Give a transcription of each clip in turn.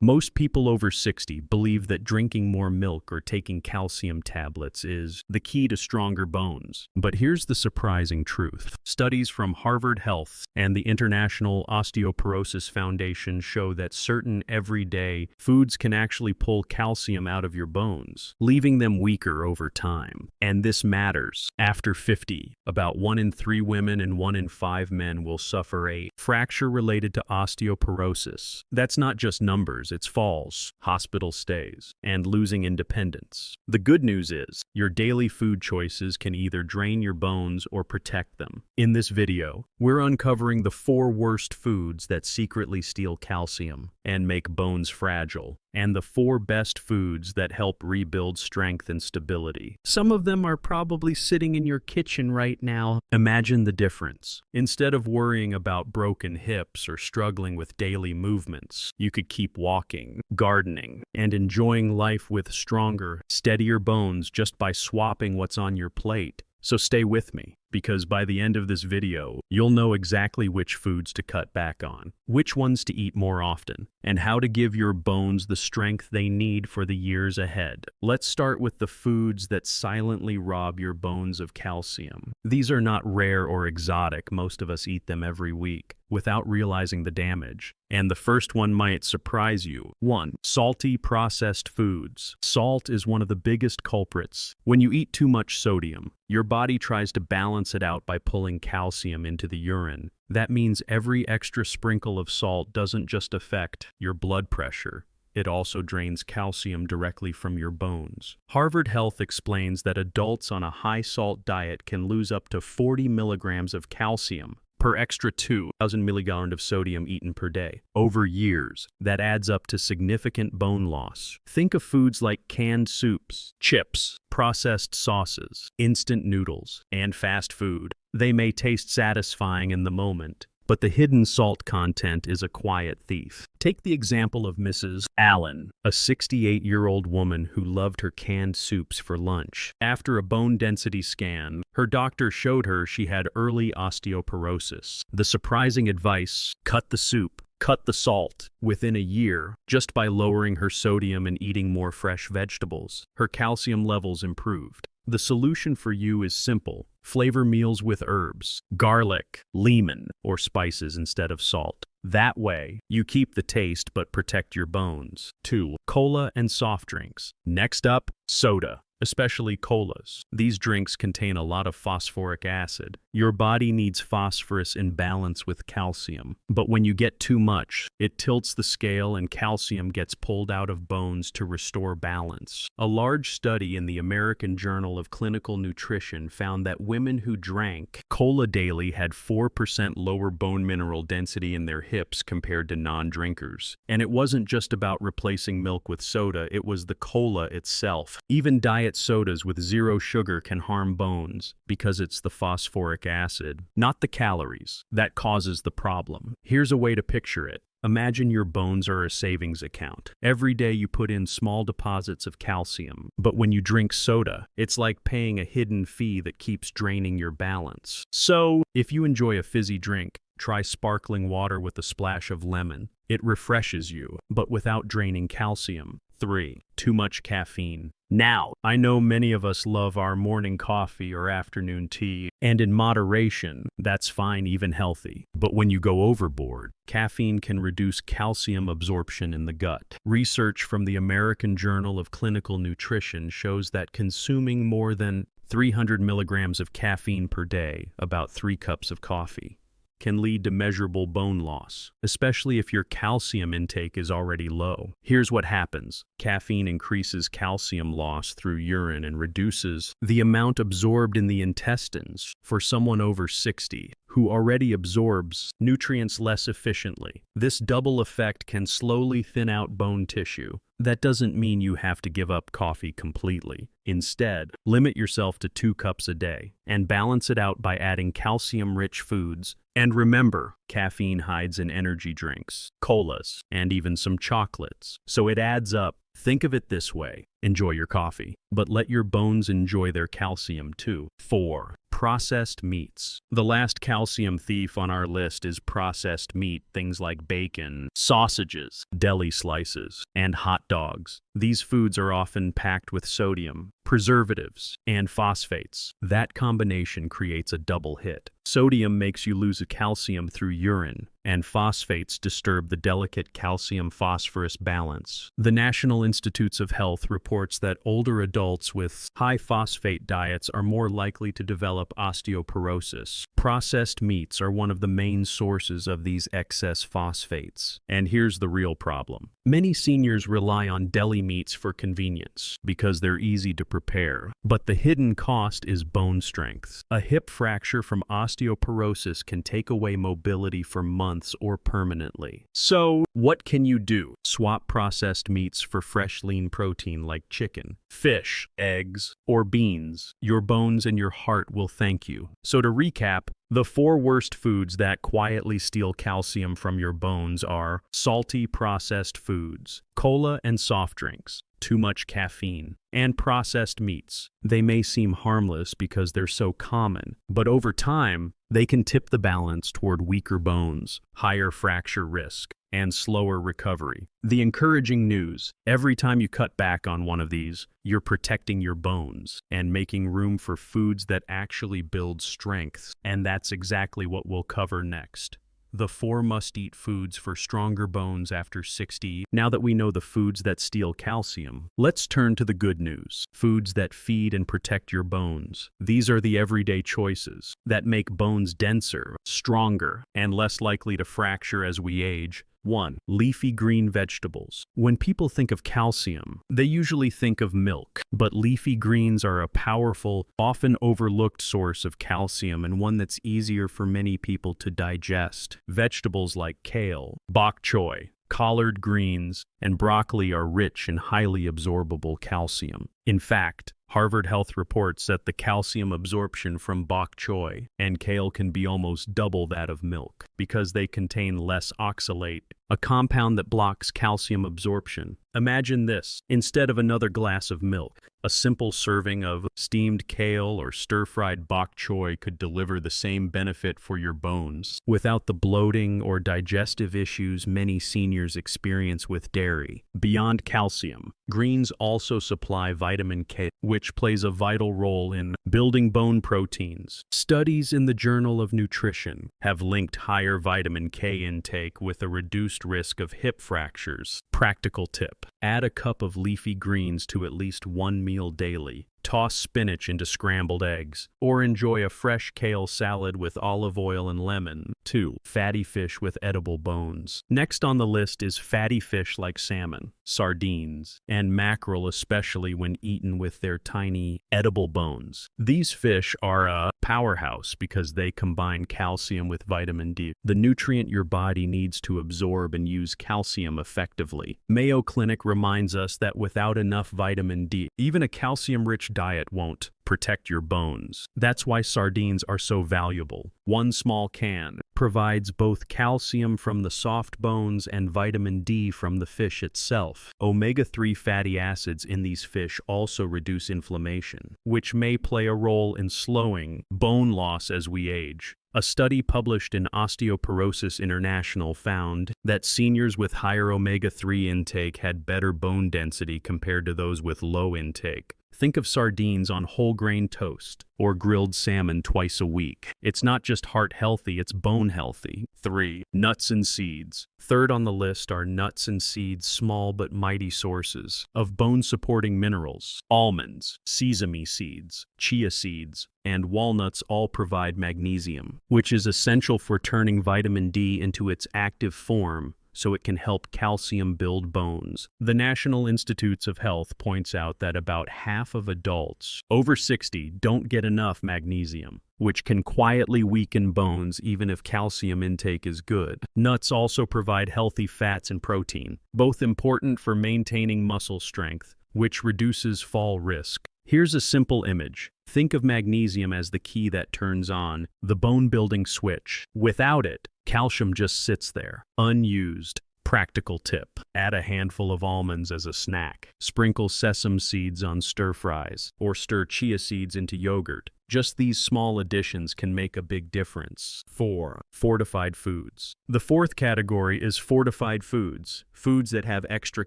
Most people over 60 believe that drinking more milk or taking calcium tablets is the key to stronger bones. But here's the surprising truth. Studies from Harvard Health and the International Osteoporosis Foundation show that certain everyday foods can actually pull calcium out of your bones, leaving them weaker over time. And this matters. After 50, about 1 in 3 women and 1 in 5 men will suffer a fracture related to osteoporosis. That's not just numbers. It's falls, hospital stays, and losing independence. The good news is, your daily food choices can either drain your bones or protect them. In this video, we're uncovering the 4 worst foods that secretly steal calcium and make bones fragile, and the 4 best foods that help rebuild strength and stability. Some of them are probably sitting in your kitchen right now. Imagine the difference. Instead of worrying about broken hips or struggling with daily movements, you could keep walking, gardening, and enjoying life with stronger, steadier bones just by swapping what's on your plate. So stay with me, because by the end of this video, you'll know exactly which foods to cut back on, which ones to eat more often, and how to give your bones the strength they need for the years ahead. Let's start with the foods that silently rob your bones of calcium. These are not rare or exotic. Most of us eat them every week without realizing the damage. And the first one might surprise you. 1. Salty processed foods. Salt is one of the biggest culprits. When you eat too much sodium, your body tries to balance it out by pulling calcium into the urine. That means every extra sprinkle of salt doesn't just affect your blood pressure. It also drains calcium directly from your bones. Harvard Health explains that adults on a high-salt diet can lose up to 40 milligrams of calcium per extra 2,000 milligrams of sodium eaten per day. Over years, that adds up to significant bone loss. Think of foods like canned soups, chips, processed sauces, instant noodles, and fast food. They may taste satisfying in the moment, but the hidden salt content is a quiet thief. Take the example of Mrs. Allen, a 68-year-old woman who loved her canned soups for lunch. After a bone density scan, her doctor showed her she had early osteoporosis. The surprising advice: cut the soup, cut the salt. Within a year, just by lowering her sodium and eating more fresh vegetables, her calcium levels improved. The solution for you is simple. Flavor meals with herbs, garlic, lemon, or spices instead of salt. That way, you keep the taste but protect your bones. 2. Cola and soft drinks. Next up, soda, especially colas. These drinks contain a lot of phosphoric acid. Your body needs phosphorus in balance with calcium. But when you get too much, it tilts the scale and calcium gets pulled out of bones to restore balance. A large study in the American Journal of Clinical Nutrition found that women who drank cola daily had 4% lower bone mineral density in their hips compared to non-drinkers. And it wasn't just about replacing milk with soda, it was the cola itself. Even diet sodas with 0 sugar can harm bones because it's the phosphoric acid, not the calories, that causes the problem. Here's a way to picture it. Imagine your bones are a savings account. Every day you put in small deposits of calcium, but when you drink soda, it's like paying a hidden fee that keeps draining your balance. So, if you enjoy a fizzy drink, try sparkling water with a splash of lemon. It refreshes you, but without draining calcium. 3. Too much caffeine. Now, I know many of us love our morning coffee or afternoon tea, and in moderation, that's fine, even healthy. But when you go overboard, caffeine can reduce calcium absorption in the gut. Research from the American Journal of Clinical Nutrition shows that consuming more than 300 milligrams of caffeine per day, about 3 cups of coffee, can lead to measurable bone loss, especially if your calcium intake is already low. Here's what happens. Caffeine increases calcium loss through urine and reduces the amount absorbed in the intestines for someone over 60 who already absorbs nutrients less efficiently. This double effect can slowly thin out bone tissue. That doesn't mean you have to give up coffee completely. Instead, limit yourself to 2 cups a day and balance it out by adding calcium-rich foods. And remember, caffeine hides in energy drinks, colas, and even some chocolates. So it adds up. Think of it this way. Enjoy your coffee, but let your bones enjoy their calcium too. 4. Processed meats. The last calcium thief on our list is processed meat, things like bacon, sausages, deli slices, and hot dogs. These foods are often packed with sodium, preservatives, and phosphates. That combination creates a double hit. Sodium makes you lose calcium through urine, and phosphates disturb the delicate calcium-phosphorus balance. The National Institutes of Health reports that older adults with high phosphate diets are more likely to develop osteoporosis. Processed meats are one of the main sources of these excess phosphates. And here's the real problem. Many seniors rely on deli meats for convenience because they're easy to prepare, but the hidden cost is bone strength. A hip fracture from osteoporosis can take away mobility for months or permanently. So, what can you do? Swap processed meats for fresh lean protein like chicken, fish, eggs, or beans. Your bones and your heart will thank you. So to recap, the 4 worst foods that quietly steal calcium from your bones are salty processed foods, cola and soft drinks, too much caffeine, and processed meats. They may seem harmless because they're so common, but over time, they can tip the balance toward weaker bones, higher fracture risk, and slower recovery. The encouraging news: every time you cut back on one of these, you're protecting your bones and making room for foods that actually build strength. And that's exactly what we'll cover next. The 4 must-eat foods for stronger bones after 60. Now that we know the foods that steal calcium, let's turn to the good news. Foods that feed and protect your bones. These are the everyday choices that make bones denser, stronger, and less likely to fracture as we age. 1. Leafy green vegetables. When people think of calcium, they usually think of milk, but leafy greens are a powerful, often overlooked source of calcium and one that's easier for many people to digest. Vegetables like kale, bok choy, collard greens, and broccoli are rich in highly absorbable calcium. In fact, Harvard Health reports that the calcium absorption from bok choy and kale can be almost double that of milk because they contain less oxalate, a compound that blocks calcium absorption. Imagine this: instead of another glass of milk, a simple serving of steamed kale or stir-fried bok choy could deliver the same benefit for your bones without the bloating or digestive issues many seniors experience with dairy. Beyond calcium, greens also supply vitamin K, which plays a vital role in building bone proteins. Studies in the Journal of Nutrition have linked higher vitamin K intake with a reduced risk of hip fractures. Practical tip: add a cup of leafy greens to at least 1 meal daily. Toss spinach into scrambled eggs, or enjoy a fresh kale salad with olive oil and lemon. 2. Fatty fish with edible bones. Next on the list is fatty fish like salmon, sardines, and mackerel, especially when eaten with their tiny, edible bones. These fish are a powerhouse because they combine calcium with vitamin D, the nutrient your body needs to absorb and use calcium effectively. Mayo Clinic reminds us that without enough vitamin D, even a calcium-rich diet won't protect your bones. That's why sardines are so valuable. 1 small can provides both calcium from the soft bones and vitamin D from the fish itself. Omega-3 fatty acids in these fish also reduce inflammation, which may play a role in slowing bone loss as we age. A study published in Osteoporosis International found that seniors with higher omega-3 intake had better bone density compared to those with low intake. Think of sardines on whole grain toast or grilled salmon twice a week. It's not just heart healthy, it's bone healthy. 3. Nuts and seeds. Third on the list are nuts and seeds, small but mighty sources of bone-supporting minerals. Almonds, sesame seeds, chia seeds, and walnuts all provide magnesium, which is essential for turning vitamin D into its active form so it can help calcium build bones. The National Institutes of Health points out that about half of adults over 60 don't get enough magnesium, which can quietly weaken bones even if calcium intake is good. Nuts also provide healthy fats and protein, both important for maintaining muscle strength, which reduces fall risk. Here's a simple image. Think of magnesium as the key that turns on the bone-building switch. Without it, calcium just sits there, unused. Practical tip: add a handful of almonds as a snack. Sprinkle sesame seeds on stir fries, or stir chia seeds into yogurt. Just these small additions can make a big difference. 4. Fortified foods. The fourth category is fortified foods, foods that have extra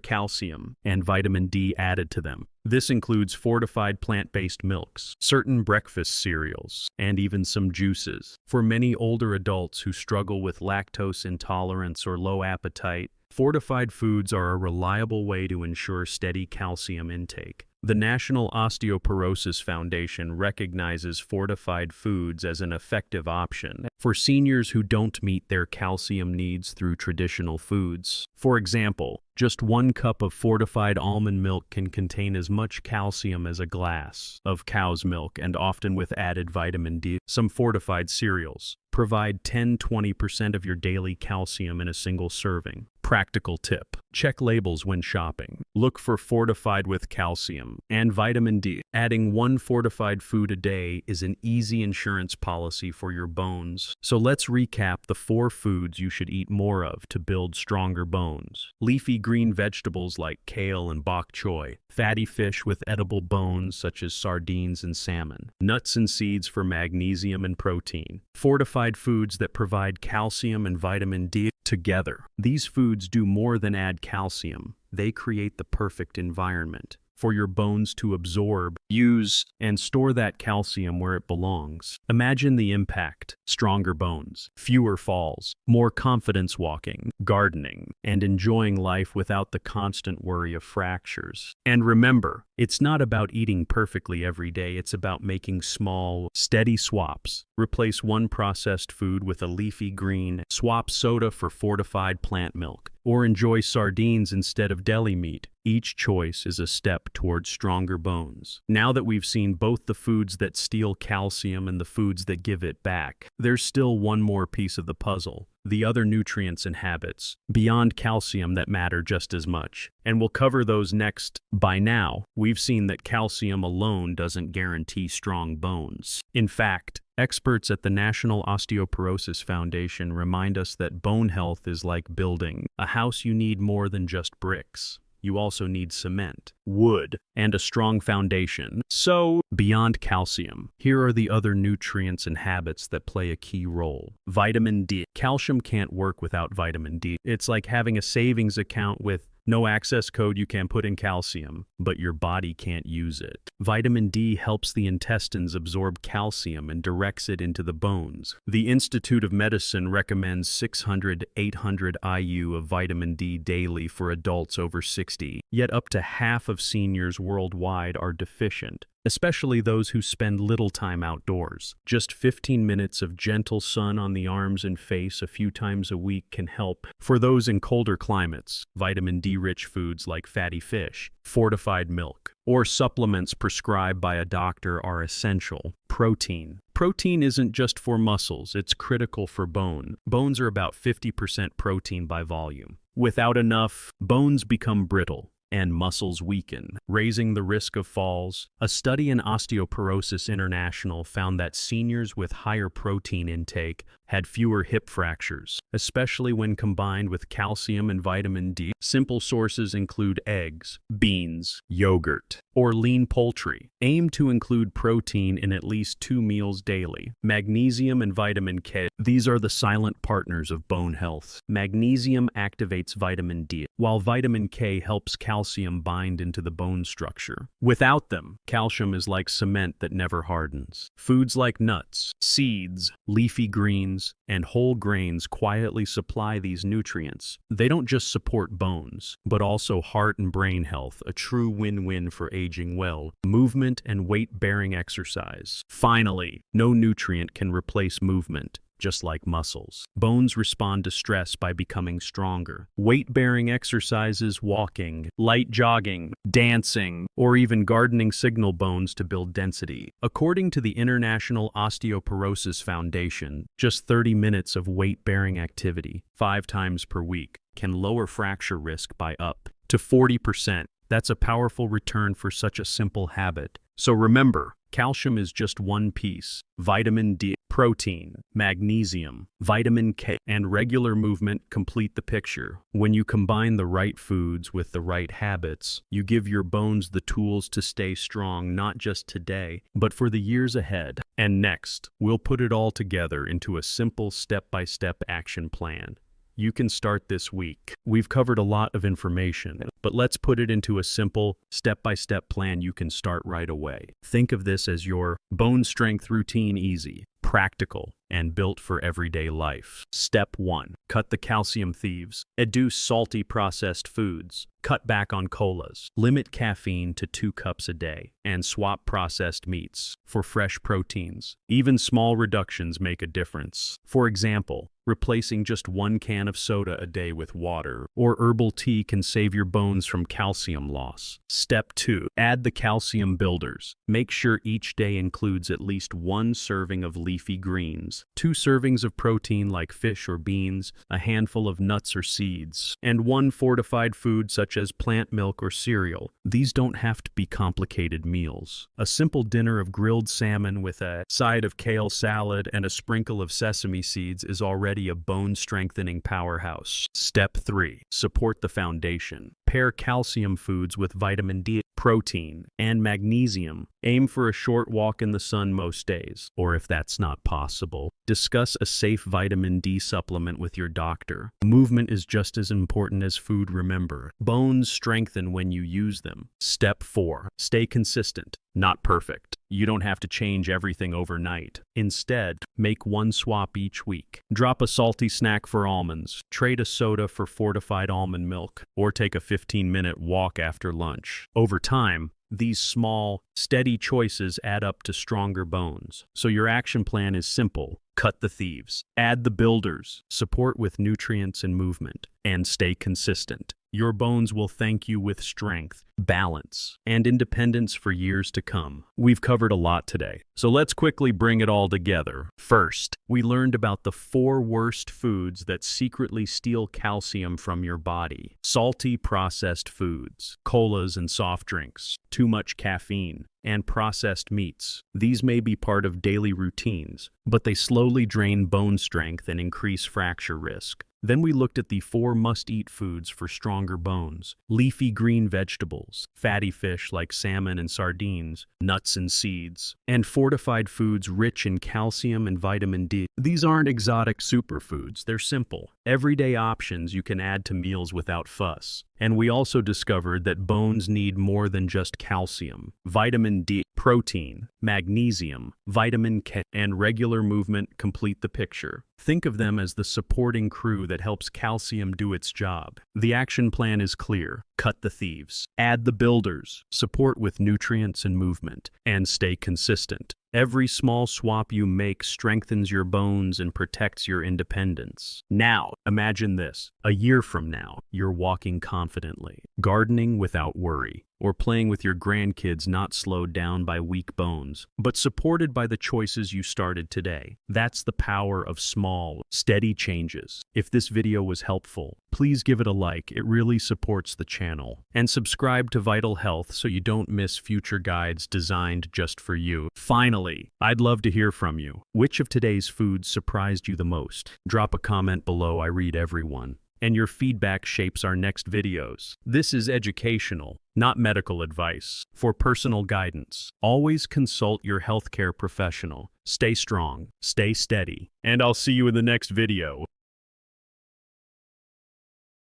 calcium and vitamin D added to them. This includes fortified plant-based milks, certain breakfast cereals, and even some juices. For many older adults who struggle with lactose intolerance or low appetite, fortified foods are a reliable way to ensure steady calcium intake. The National Osteoporosis Foundation recognizes fortified foods as an effective option for seniors who don't meet their calcium needs through traditional foods. For example, just 1 cup of fortified almond milk can contain as much calcium as a glass of cow's milk, and often with added vitamin D. Some fortified cereals provide 10–20% of your daily calcium in a single serving. Practical tip: check labels when shopping. Look for fortified with calcium and vitamin D. Adding 1 fortified food a day is an easy insurance policy for your bones. So let's recap the 4 foods you should eat more of to build stronger bones. Leafy green vegetables like kale and bok choy. Fatty fish with edible bones such as sardines and salmon. Nuts and seeds for magnesium and protein. Fortified foods that provide calcium and vitamin D together. These foods do more than add calcium. They create the perfect environment for your bones to absorb, use, and store that calcium where it belongs. Imagine the impact: stronger bones, fewer falls, more confidence walking, gardening, and enjoying life without the constant worry of fractures. And remember, it's not about eating perfectly every day, it's about making small, steady swaps. Replace one processed food with a leafy green, swap soda for fortified plant milk, or enjoy sardines instead of deli meat. Each choice is a step towards stronger bones. Now that we've seen both the foods that steal calcium and the foods that give it back, there's still one more piece of the puzzle: the other nutrients and habits beyond calcium that matter just as much. And we'll cover those next. By now, we've seen that calcium alone doesn't guarantee strong bones. In fact, experts at the National Osteoporosis Foundation remind us that bone health is like building a house. You need more than just bricks. You also need cement, wood, and a strong foundation. So, beyond calcium, here are the other nutrients and habits that play a key role. Vitamin D. Calcium can't work without vitamin D. It's like having a savings account with no access code. You can put in calcium, but your body can't use it. Vitamin D helps the intestines absorb calcium and directs it into the bones. The Institute of Medicine recommends 600–800 IU of vitamin D daily for adults over 60, yet up to half of seniors worldwide are deficient, especially those who spend little time outdoors. Just 15 minutes of gentle sun on the arms and face a few times a week can help. For those in colder climates, vitamin D-rich foods like fatty fish, fortified milk, or supplements prescribed by a doctor are essential. Protein. Protein isn't just for muscles, it's critical for bone. Bones are about 50% protein by volume. Without enough, bones become brittle and muscles weaken, raising the risk of falls. A study in Osteoporosis International found that seniors with higher protein intake had fewer hip fractures, especially when combined with calcium and vitamin D. Simple sources include eggs, beans, yogurt, or lean poultry. Aim to include protein in at least 2 meals daily. Magnesium and vitamin K. These are the silent partners of bone health. Magnesium activates vitamin D, while vitamin K helps calcium bind into the bone structure. Without them, calcium is like cement that never hardens. Foods like nuts, seeds, leafy greens, and whole grains quietly supply these nutrients. They don't just support bones, but also heart and brain health, a true win-win for aging well. Movement and weight-bearing exercise. Finally, no nutrient can replace movement. Just like muscles, bones respond to stress by becoming stronger. Weight-bearing exercises, walking, light jogging, dancing, or even gardening signal bones to build density. According to the International Osteoporosis Foundation, just 30 minutes of weight-bearing activity, 5 times per week, can lower fracture risk by up to 40%. That's a powerful return for such a simple habit. So remember, calcium is just one piece. Vitamin D, protein, magnesium, vitamin K, and regular movement complete the picture. When you combine the right foods with the right habits, you give your bones the tools to stay strong not just today, but for the years ahead. And next, we'll put it all together into a simple step-by-step action plan. You can start this week. We've covered a lot of information, but let's put it into a simple, step-by-step plan you can start right away. Think of this as your bone strength routine, easy, practical, and built for everyday life. Step 1. Cut the calcium thieves. Reduce salty processed foods. Cut back on colas. Limit caffeine to 2 cups a day. And swap processed meats for fresh proteins. Even small reductions make a difference. For example, replacing just 1 can of soda a day with water or herbal tea can save your bones from calcium loss. Step 2. Add the calcium builders. Make sure each day includes at least 1 serving of leafy greens, 2 servings of protein like fish or beans, a handful of nuts or seeds, and 1 fortified food such as plant milk or cereal. These don't have to be complicated meals. A simple dinner of grilled salmon with a side of kale salad and a sprinkle of sesame seeds is already a bone-strengthening powerhouse. Step 3. Support the foundation. Pair calcium foods with vitamin D, protein, and magnesium. Aim for a short walk in the sun most days, or if that's not possible, discuss a safe vitamin D supplement with your doctor. Movement is just as important as food, remember. Bones strengthen when you use them. Step 4. Stay consistent. Not perfect. You don't have to change everything overnight. Instead, make 1 swap each week. Drop a salty snack for almonds, trade a soda for fortified almond milk, or take a 15-minute walk after lunch. Over time, these small, steady choices add up to stronger bones. So your action plan is simple. Cut the thieves. Add the builders. Support with nutrients and movement. And stay consistent. Your bones will thank you with strength, balance, and independence for years to come. We've covered a lot today, so let's quickly bring it all together. First, we learned about the 4 worst foods that secretly steal calcium from your body. Salty processed foods, colas and soft drinks, too much caffeine, and processed meats. These may be part of daily routines, but they slowly drain bone strength and increase fracture risk. Then we looked at the 4 must-eat foods for stronger bones. Leafy green vegetables, fatty fish like salmon and sardines, nuts and seeds, and fortified foods rich in calcium and vitamin D. These aren't exotic superfoods, they're simple, everyday options you can add to meals without fuss. And we also discovered that bones need more than just calcium. Vitamin D, protein, magnesium, vitamin K, and regular movement complete the picture. Think of them as the supporting crew that helps calcium do its job. The action plan is clear. Cut the thieves. Add the builders. Support with nutrients and movement. And stay consistent. Every small swap you make strengthens your bones and protects your independence. Now, imagine this. A year from now, you're walking confidently, gardening without worry, or playing with your grandkids not slowed down by weak bones, but supported by the choices you started today. That's the power of small, steady changes. If this video was helpful, please give it a like. It really supports the channel. And subscribe to Vital Health so you don't miss future guides designed just for you. Finally, I'd love to hear from you. Which of today's foods surprised you the most? Drop a comment below. I read everyone. And your feedback shapes our next videos. This is educational, not medical advice. For personal guidance, always consult your healthcare professional. Stay strong, stay steady, and I'll see you in the next video.